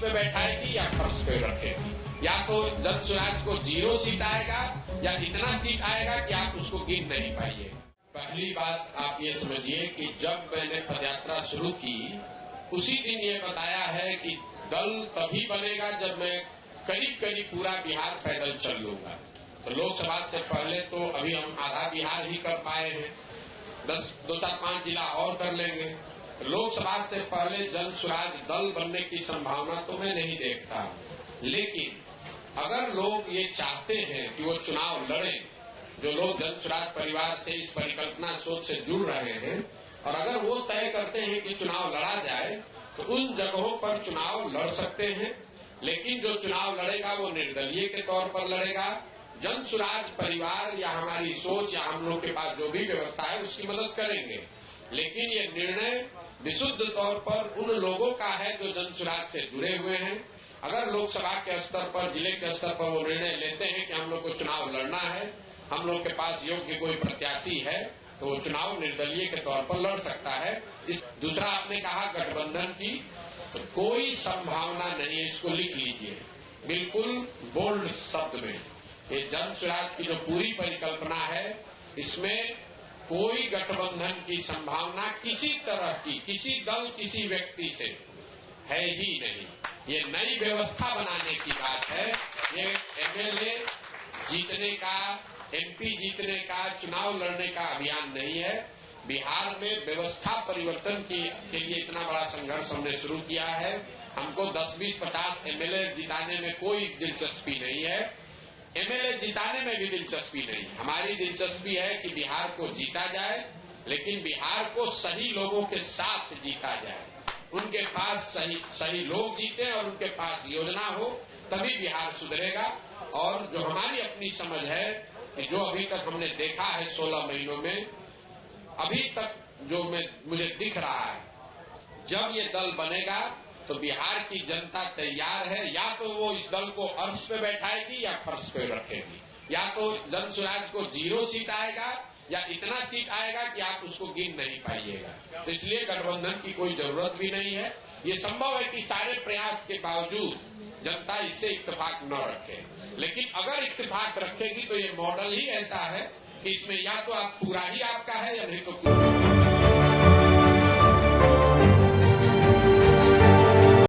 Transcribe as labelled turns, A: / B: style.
A: पे बैठाएगी या फर्श पे रखेगी। या तो जन स्वराज को 0 सीट आएगा या इतना सीट आएगा कि आप उसको गिन नहीं पाइएगा। पहली बात आप ये समझिए कि जब मैंने पदयात्रा शुरू की उसी दिन ये बताया है कि दल तभी बनेगा जब मैं करीब करीब पूरा बिहार पैदल चल लूंगा। तो लोकसभा से पहले तो अभी हम आधा बिहार ही कर पाए हैं, 2-5 जिला और कर लेंगे। लोकसभा से पहले जन स्वराज दल बनने की संभावना तो मैं नहीं देखता, लेकिन अगर लोग ये चाहते हैं कि वो चुनाव लड़ें, जो लोग जन स्वराज परिवार से इस परिकल्पना सोच से जुड़ रहे हैं, और अगर वो तय करते हैं कि चुनाव लड़ा जाए तो उन जगहों पर चुनाव लड़ सकते हैं। लेकिन जो चुनाव लड़ेगा वो निर्दलीय के तौर पर लड़ेगा। जन स्वराज परिवार या हमारी सोच या हम लोग के पास जो भी व्यवस्था है उसकी मदद करेंगे, लेकिन ये निर्णय विशुद्ध तौर पर उन लोगों का है जो जन स्वराज से जुड़े हुए हैं। अगर लोकसभा के स्तर पर, जिले के स्तर पर वो निर्णय लेते हैं कि हम लोग को चुनाव लड़ना है, हम लोग के पास योग्य कोई प्रत्याशी है, तो वो चुनाव निर्दलीय के तौर पर लड़ सकता है। दूसरा आपने कहा गठबंधन की, तो कोई संभावना नहीं है, इसको लिख लीजिए बिल्कुल बोल्ड शब्द में। ये जन स्वराज की जो पूरी परिकल्पना है इसमें कोई गठबंधन की संभावना किसी तरह की, किसी दल, किसी व्यक्ति से है ही नहीं। ये नई व्यवस्था बनाने की बात है। ये एमएलए जीतने का, एमपी जीतने का, चुनाव लड़ने का अभियान नहीं है। बिहार में व्यवस्था परिवर्तन के लिए इतना बड़ा संघर्ष हमने शुरू किया है। हमको 10, 20, 50 एमएलए जिताने में कोई दिलचस्पी नहीं है, एमएलए जिताने में भी दिलचस्पी नहीं। हमारी दिलचस्पी है कि बिहार को जीता जाए, लेकिन बिहार को सही लोगों के साथ जीता जाए। उनके पास सही लोग जीते और उनके पास योजना हो, तभी बिहार सुधरेगा। और जो हमारी अपनी समझ है कि जो अभी तक हमने देखा है 16 महीनों में, अभी तक जो मुझे दिख रहा है, जब ये दल बनेगा तो बिहार की जनता तैयार है। या तो वो इस दल को अर्श पे बैठाएगी या फर्श पे रखेगी। या तो जन स्वराज को 0 सीट आएगा या इतना सीट आएगा कि आप उसको गिन नहीं पाइएगा। तो इसलिए गठबंधन की कोई जरूरत भी नहीं है। ये संभव है कि सारे प्रयास के बावजूद जनता इससे इत्तेफाक न रखे, लेकिन अगर इत्तेफाक रखेगी तो ये मॉडल ही ऐसा है कि इसमें या तो आप पूरा ही आपका है या नहीं तो